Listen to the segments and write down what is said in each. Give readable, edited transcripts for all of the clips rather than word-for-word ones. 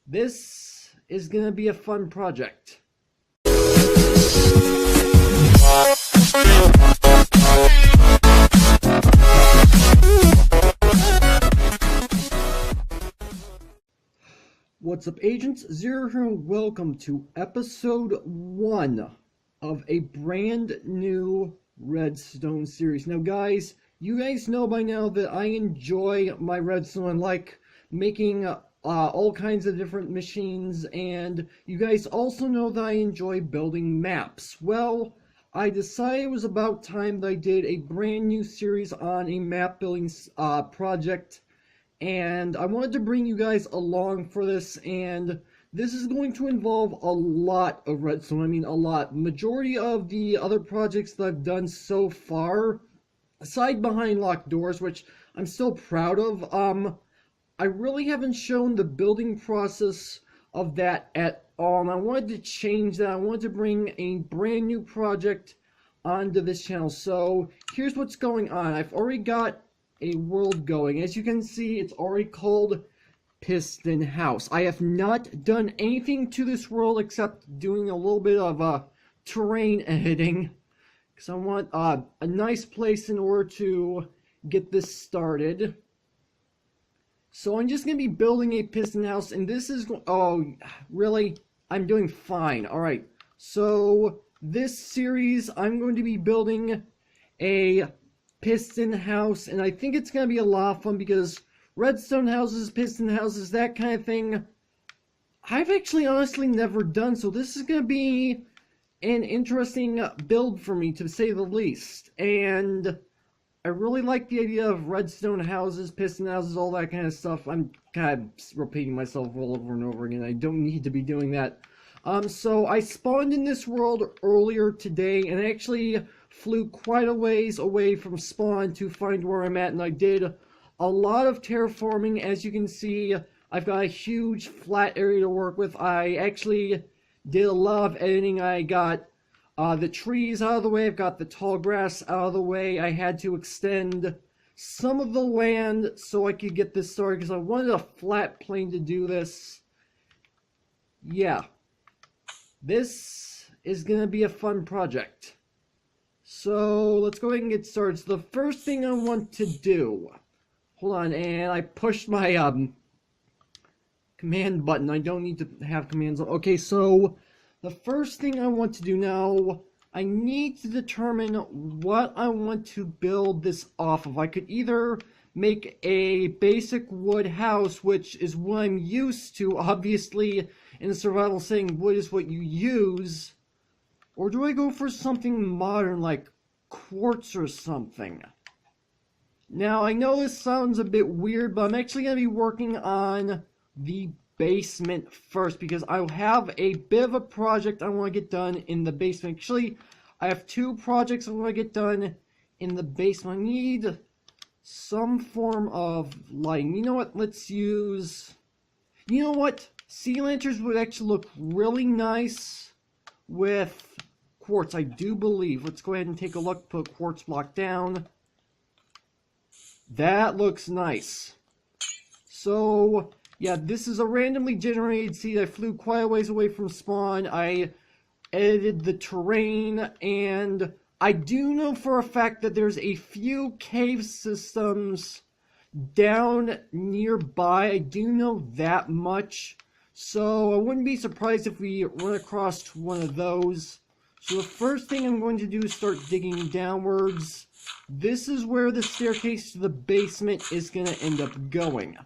This is gonna be a fun project. What's up, Agents? Zero here, and welcome to episode 1 of a brand new redstone series. Now, guys, you guys know by now that I enjoy my redstone. I like making all kinds of different machines, and you guys also know that I enjoy building maps. Well, I decided it was about time that I did a brand new series on a map building project, and I wanted to bring you guys along for this. And this is going to involve a lot of redstone. I mean, a lot. Majority of the other projects that I've done so far, aside behind locked doors, which I'm still proud of, I really haven't shown the building process of that at all, and I wanted to change that. I wanted to bring a brand new project onto this channel. So here's what's going on. I've already got a world going. As you can see, it's already called Piston House. I have not done anything to this world except doing a little bit of terrain editing, because I want a nice place in order to get this started. So I'm just going to be building a piston house, and this is oh, really? I'm doing fine. Alright, so this series, I'm going to be building a piston house, and I think it's going to be a lot of fun, because redstone houses, piston houses, that kind of thing, I've actually honestly never done, so this is going to be an interesting build for me, to say the least. And I really like the idea of redstone houses, piston houses, all that kind of stuff. I'm kind of repeating myself all over and over again. I don't need to be doing that. So I spawned in this world earlier today, and I actually flew quite a ways away from spawn to find where I'm at, and I did a lot of terraforming. As you can see, I've got a huge flat area to work with. I actually did a lot of editing. I got the trees out of the way, I've got the tall grass out of the way. I had to extend some of the land so I could get this started, because I wanted a flat plane to do this. Yeah. This is going to be a fun project. So, let's go ahead and get started. So, the first thing I want to do... Hold on, and I pushed my command button. I don't need to have commands. Okay, so... the first thing I want to do now, I need to determine what I want to build this off of. I could either make a basic wood house, which is what I'm used to. Obviously, in a survival setting, wood is what you use. Or do I go for something modern, like quartz or something? Now, I know this sounds a bit weird, but I'm actually going to be working on the basement first, because I have a bit of a project I want to get done in the basement. Actually, I have 2 projects I want to get done in the basement. I need some form of lighting. You know what? Let's use... You know what? Sea lanterns would actually look really nice with quartz, I do believe. Let's go ahead and take a look. Put quartz block down. That looks nice. So... yeah, this is a randomly generated seed. I flew quite a ways away from spawn. I edited the terrain, and I do know for a fact that there's a few cave systems down nearby. I do know that much. So I wouldn't be surprised if we run across one of those. So the first thing I'm going to do is start digging downwards. This is where the staircase to the basement is going to end up going.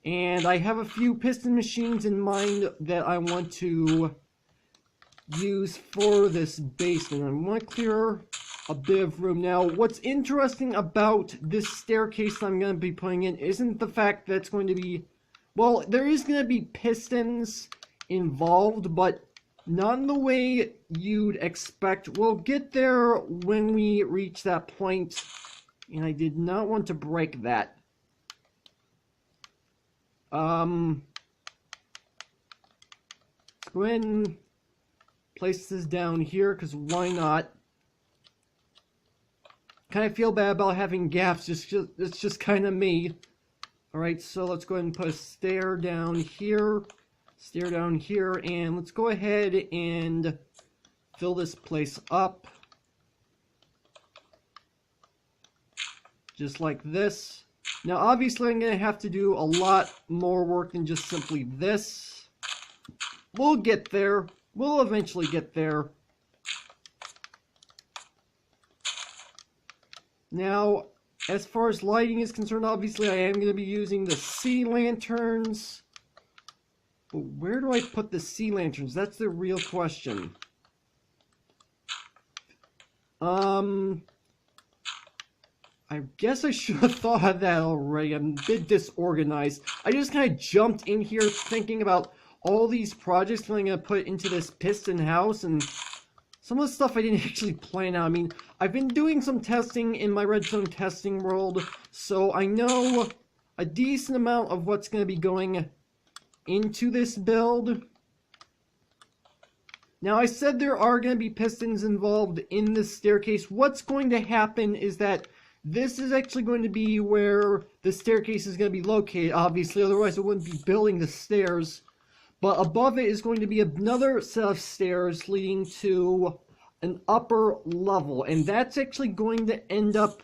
And I have a few piston machines in mind that I want to use for this basement. I want to clear a bit of room. Now, what's interesting about this staircase I'm going to be putting in isn't the fact that it's going to be... well, there is going to be pistons involved, but not in the way you'd expect. We'll get there when we reach that point, and I did not want to break that. Let's go ahead and place this down here, because why not? Kind of feel bad about having gaps, it's just kind of me. Alright, so let's go ahead and put a stair down here. stair down here, and let's go ahead and fill this place up. Just like this. Now, obviously, I'm going to have to do a lot more work than just simply this. We'll get there. We'll eventually get there. Now, as far as lighting is concerned, obviously, I am going to be using the sea lanterns. But where do I put the sea lanterns? That's the real question. I guess I should have thought of that already. I'm a bit disorganized. I just kind of jumped in here thinking about all these projects that I'm going to put into this piston house, and some of the stuff I didn't actually plan out. I mean, I've been doing some testing in my redstone testing world, so I know a decent amount of what's going to be going into this build. Now, I said there are going to be pistons involved in this staircase. What's going to happen is that this is actually going to be where the staircase is going to be located, obviously, otherwise I wouldn't be building the stairs. But above it is going to be another set of stairs leading to an upper level, and that's actually going to end up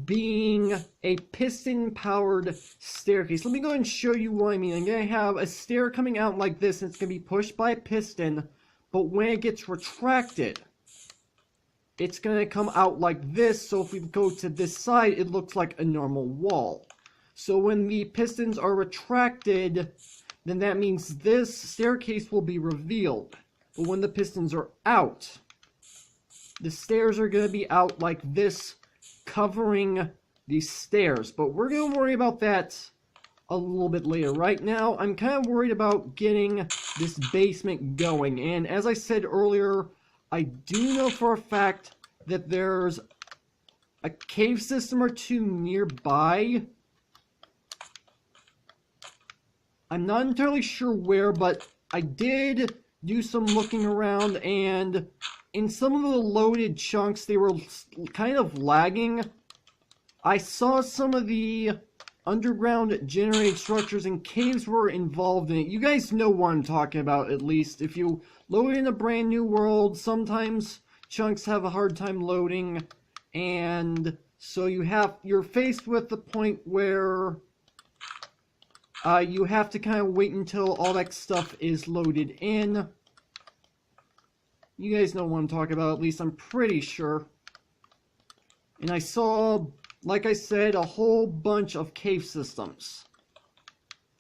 being a piston-powered staircase. Let me go ahead and show you what I mean. I'm going to have a stair coming out like this, and it's going to be pushed by a piston, but when it gets retracted, it's going to come out like this, so if we go to this side, it looks like a normal wall. So when the pistons are retracted, then that means this staircase will be revealed. But when the pistons are out, the stairs are going to be out like this, covering these stairs. But we're going to worry about that a little bit later. Right now, I'm kind of worried about getting this basement going. And as I said earlier, I do know for a fact that there's a cave system or two nearby. I'm not entirely sure where, but I did do some looking around, and in some of the loaded chunks, they were kind of lagging. I saw some of the underground generated structures and caves were involved in it. You guys know what I'm talking about, at least. If you load in a brand new world, sometimes chunks have a hard time loading, and so you're faced with the point where you have to kind of wait until all that stuff is loaded in. You guys know what I'm talking about, at least I'm pretty sure. And I saw, like I said, a whole bunch of cave systems.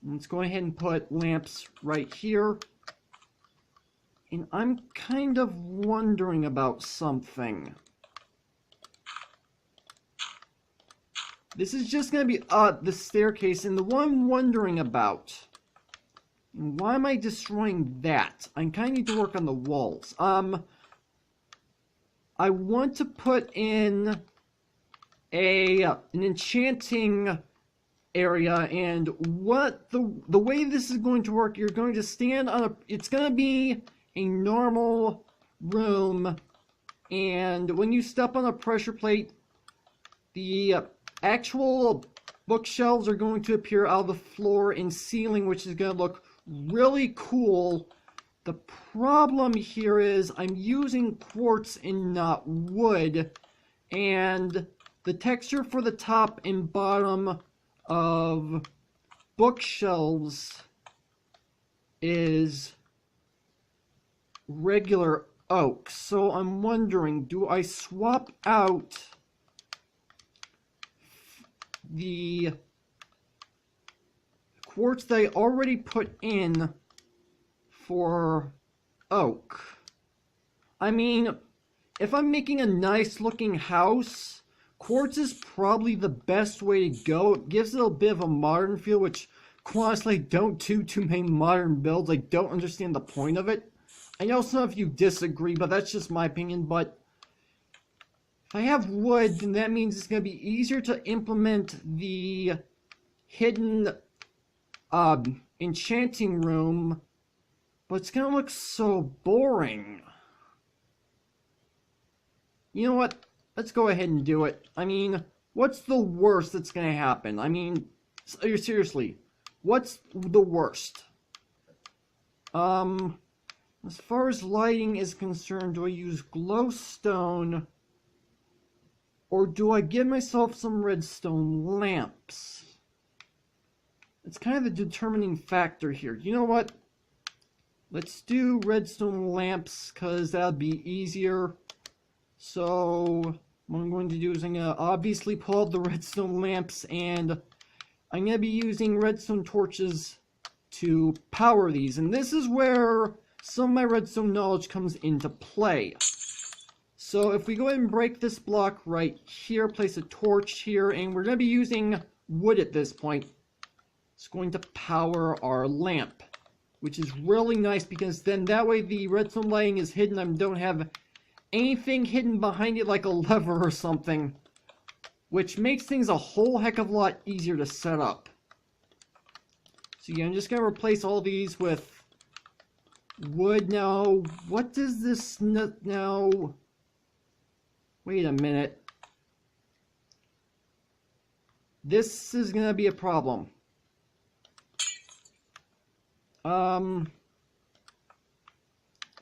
Let's go ahead and put lamps right here. And I'm kind of wondering about something. This is just going to be the staircase, and the one I'm wondering about, why am I destroying that? I kind of need to work on the walls. I want to put in an enchanting area, and what the way this is going to work, you're going to stand on it's going to be a normal room, and when you step on a pressure plate, the actual bookshelves are going to appear out of the floor and ceiling, which is going to look really cool. The problem here is I'm using quartz and not wood, and the texture for the top and bottom of bookshelves is regular oak. So I'm wondering, do I swap out the quartz that I already put in for oak? I mean, if I'm making a nice looking house, quartz is probably the best way to go. It gives it a bit of a modern feel, which quite honestly I don't do too many modern builds. I don't understand the point of it. I know some of you disagree, but that's just my opinion. But if I have wood, then that means it's going to be easier to implement the hidden enchanting room, but it's going to look so boring. You know what? Let's go ahead and do it. I mean, what's the worst that's going to happen? I mean, seriously, what's the worst? As far as lighting is concerned, do I use glowstone or do I give myself some redstone lamps? It's kind of the determining factor here. You know what? Let's do redstone lamps because that'll be easier. So what I'm going to do is I'm going to obviously pull out the redstone lamps, and I'm going to be using redstone torches to power these. And this is where some of my redstone knowledge comes into play. So if we go ahead and break this block right here, place a torch here, and we're going to be using wood at this point. It's going to power our lamp, which is really nice because then that way the redstone lighting is hidden. I don't have anything hidden behind it like a lever or something, which makes things a whole heck of a lot easier to set up. So yeah, I'm just going to replace all these with wood. Now, what does this now? Wait a minute. This is going to be a problem.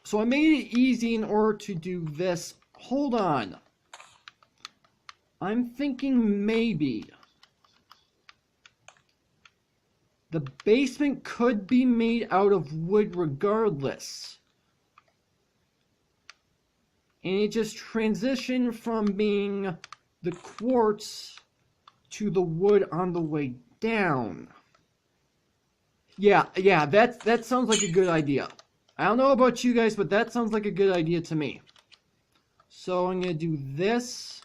So I made it easy in order to do this. Hold on. I'm thinking maybe the basement could be made out of wood regardless. And it just transitioned from being the quartz to the wood on the way down. Yeah, that sounds like a good idea. I don't know about you guys, but that sounds like a good idea to me. So I'm going to do this.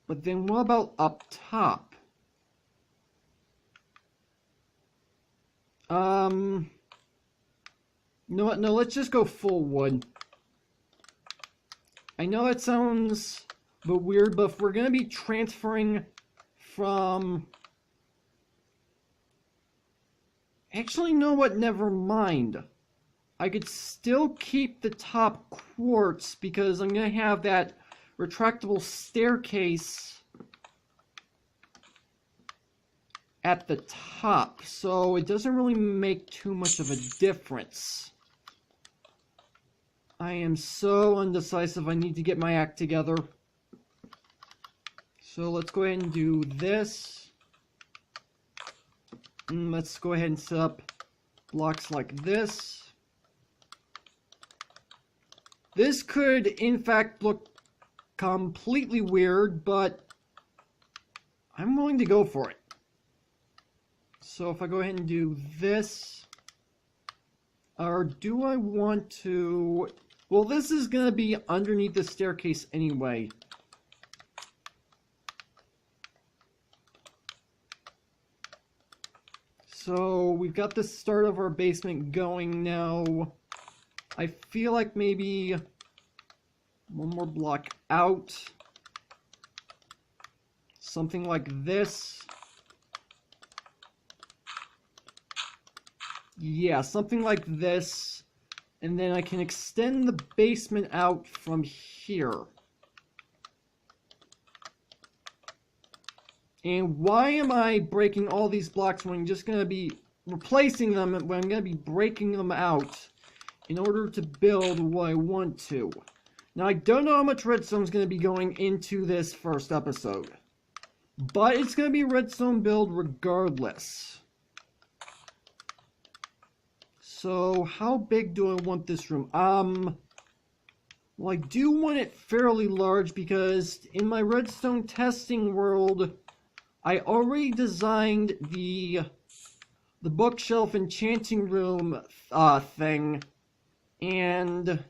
But then what about up top? No, let's just go full wood. I know that sounds weird, but if we're going to be transferring from... Actually, you know what? Never mind. I could still keep the top quartz because I'm going to have that retractable staircase at the top, so it doesn't really make too much of a difference. I am so undecisive. I need to get my act together. So let's go ahead and do this. And let's go ahead and set up blocks like this. This could, in fact, look completely weird, but I'm willing to go for it. So if I go ahead and do this, or do I want to... Well, this is going to be underneath the staircase anyway. So we've got the start of our basement going now. I feel like maybe one more block out. Something like this. Yeah, something like this. And then I can extend the basement out from here. And why am I breaking all these blocks when I'm just going to be replacing them, when I'm going to be breaking them out in order to build what I want to? Now, I don't know how much redstone is going to be going into this first episode, but it's going to be a redstone build regardless. So, how big do I want this room? Well, I do want it fairly large because in my redstone testing world, I already designed the bookshelf enchanting room thing, and it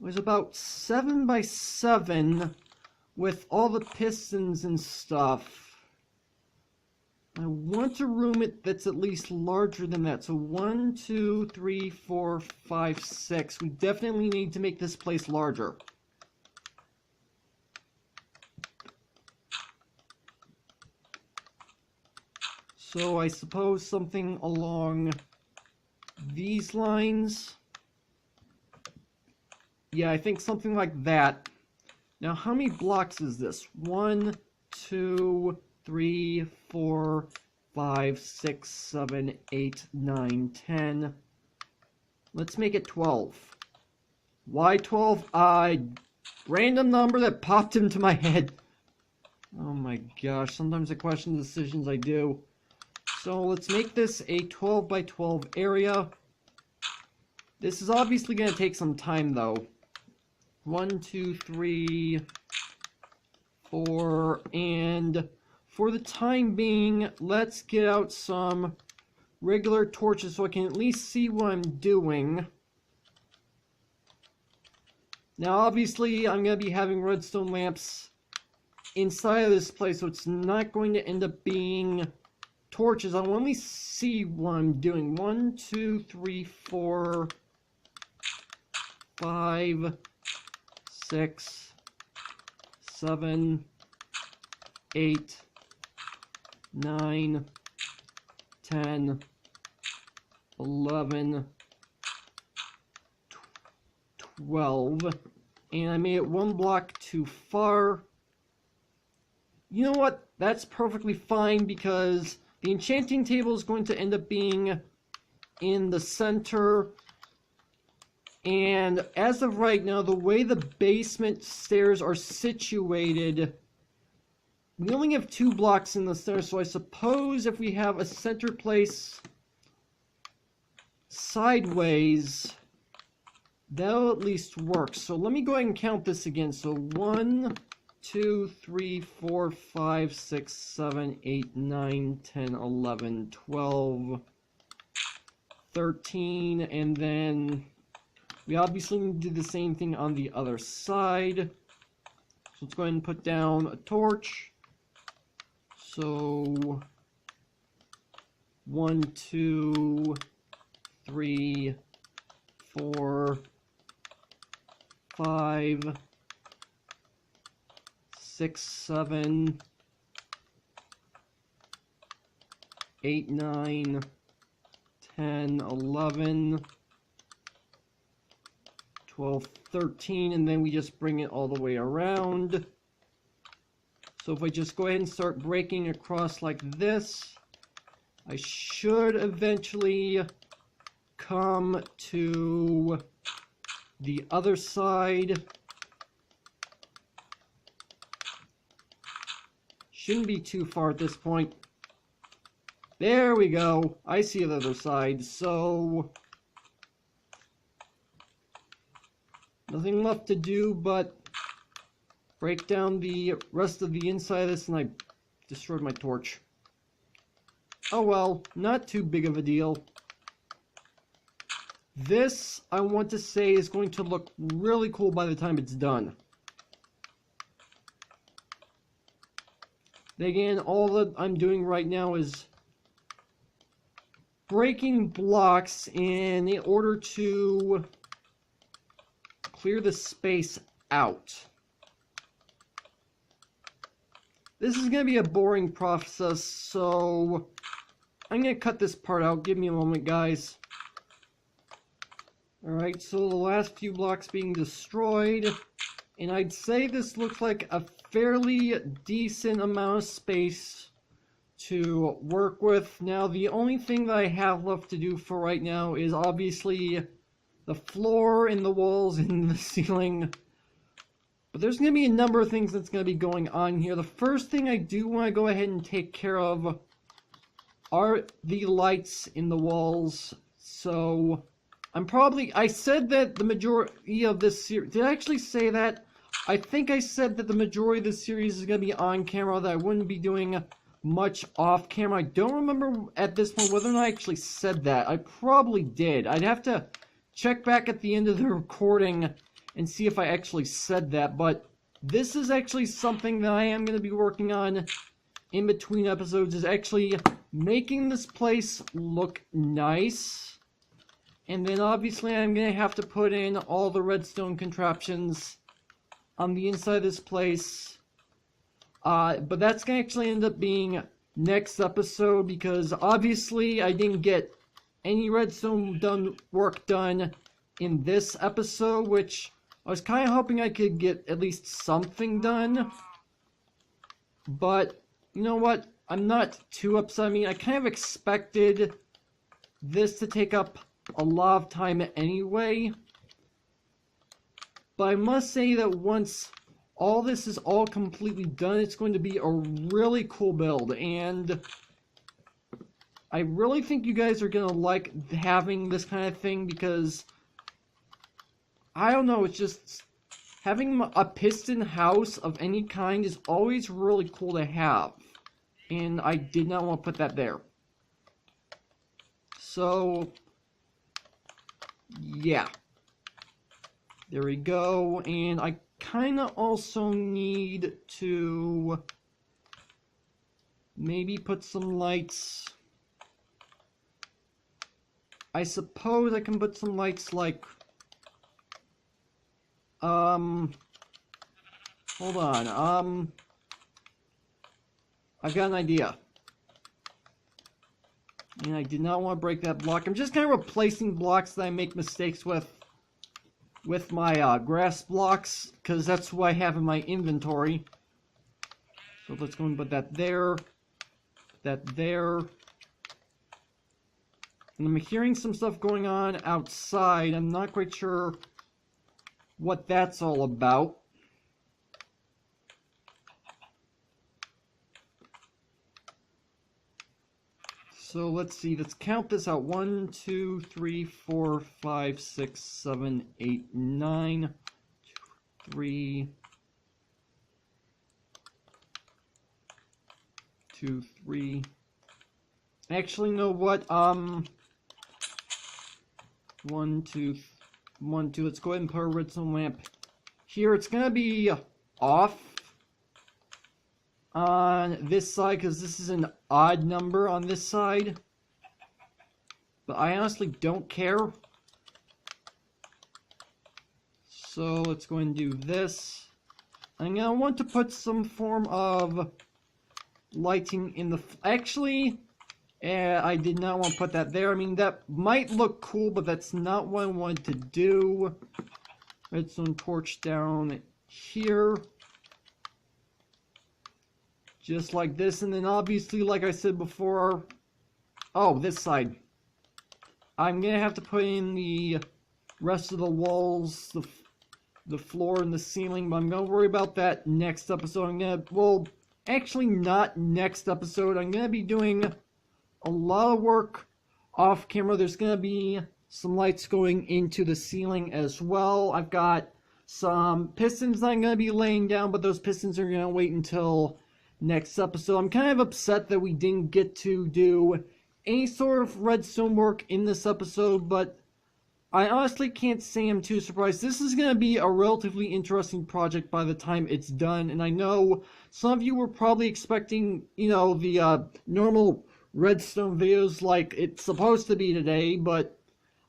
was about 7 by 7 with all the pistons and stuff. I want a room that's at least larger than that. So 1, 2, 3, 4, 5, 6. We definitely need to make this place larger. So I suppose something along these lines. Yeah, I think something like that. Now, how many blocks is this? 1, 2, 3, 4, 5, 6, 7, 8, 9, 10. Let's make it 12. Why 12? Random number that popped into my head. Oh my gosh, sometimes I question the decisions I do. So let's make this a 12 by 12 area. This is obviously going to take some time though. 1, 2, 3, 4, and for the time being, let's get out some regular torches so I can at least see what I'm doing. Now obviously I'm going to be having redstone lamps inside of this place, so it's not going to end up being torches. I want to see what I'm doing. 1, 2, 3, 4, 5, 6, 7, 8, 9, 10, 11, 12, and I made it one block too far. You know what? That's perfectly fine because the enchanting table is going to end up being in the center. And as of right now, the way the basement stairs are situated, we only have 2 blocks in the center, so I suppose if we have a center place sideways, that'll at least work. So let me go ahead and count this again. So 1, 2, 3, 4, 5, 6, 7, 8, 9, 10, 11, 12, 13, and then we obviously need to do the same thing on the other side. So let's go ahead and put down a torch. So 1, 2, 3, 4, 5, 6, 7, 8, 9, 10, 11, 12, 13, and then we just bring it all the way around. So if I just go ahead and start breaking across like this, I should eventually come to the other side. Shouldn't be too far at this point. There we go. I see the other side. So nothing left to do but break down the rest of the inside of this, and I destroyed my torch. Oh well, not too big of a deal. This, I want to say, is going to look really cool by the time it's done. Again, all that I'm doing right now is breaking blocks in order to clear the space out. This is going to be a boring process, so I'm going to cut this part out. Give me a moment, guys. Alright, so the last few blocks being destroyed, and I'd say this looks like a fairly decent amount of space to work with. Now, the only thing that I have left to do for right now is obviously the floor and the walls and the ceiling. But there's going to be a number of things that's going to be going on here. The first thing I do want to go ahead and take care of are the lights in the walls. So I said that the majority of this series, did I actually say that? I think I said that the majority of the series is going to be on camera, that I wouldn't be doing much off camera. I don't remember at this point whether or not I actually said that. I probably did. I'd have to check back at the end of the recording and see if I actually said that, but this is actually something that I am going to be working on in between episodes, is actually making this place look nice. And then obviously I'm going to have to put in all the redstone contraptions on the inside of this place. But that's going to actually end up being next episode, because obviously I didn't get any redstone work done in this episode, which I was kind of hoping I could get at least something done. But you know what? I'm not too upset. I mean, I kind of expected this to take up a lot of time anyway. But I must say that once all this is all completely done, it's going to be a really cool build. And I really think you guys are going to like having this kind of thing because, I don't know, it's just having a piston house of any kind is always really cool to have. And I did not want to put that there. So, yeah. There we go. And I kind of also need to maybe put some lights. I suppose I can put some lights like, hold on, I've got an idea. And I did not want to break that block. I'm just kind of replacing blocks that I make mistakes with my grass blocks, because that's what I have in my inventory. So let's go and put that there, that there. And I'm hearing some stuff going on outside. I'm not quite sure what that's all about. So let's see, let's count this out. 1, 2, 3, 4, 5, 6, 7, 8, 9, 3, 2, 3. Actually, you know what? 1, 2, 1, 2. Let's go ahead and put a redstone lamp here. It's gonna be off on this side because this is an odd number on this side, but I honestly don't care. So let's go and do this. I'm gonna want to put some form of lighting in the actually I did not want to put that there. I mean, that might look cool, but that's not what I wanted to do. Redstone torch down here. Just like this, and then obviously, like I said before, oh, this side. I'm gonna have to put in the rest of the walls, the floor and the ceiling, but I'm gonna worry about that next episode. I'm gonna, well, actually not next episode. I'm gonna be doing a lot of work off camera. There's gonna be some lights going into the ceiling as well. I've got some pistons that I'm gonna be laying down, but those pistons are gonna wait until next episode. I'm kind of upset that we didn't get to do any sort of redstone work in this episode, but I honestly can't say I'm too surprised. This is going to be a relatively interesting project by the time it's done, and I know some of you were probably expecting, you know, the normal redstone videos like it's supposed to be today, but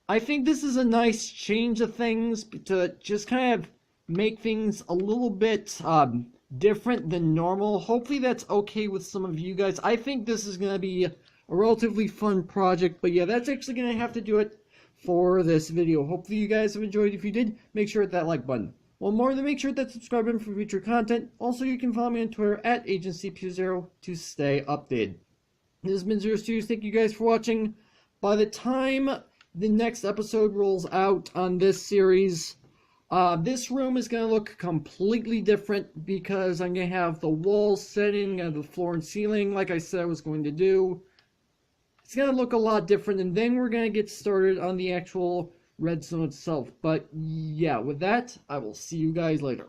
I think this is a nice change of things to just kind of make things a little bit different than normal. Hopefully that's okay with some of you guys. I think this is going to be a relatively fun project, but yeah, that's actually going to have to do it for this video. Hopefully you guys have enjoyed. If you did, make sure to hit that like button. One more, then make sure that subscribe button for future content. Also, you can follow me on Twitter at AgentCP0 to stay updated. This has been Zero Studios. Thank you guys for watching. By the time the next episode rolls out on this series, this room is going to look completely different because I'm going to have the walls set in, the floor and ceiling like I said I was going to do. It's going to look a lot different, and then we're going to get started on the actual redstone itself. But yeah, with that, I will see you guys later.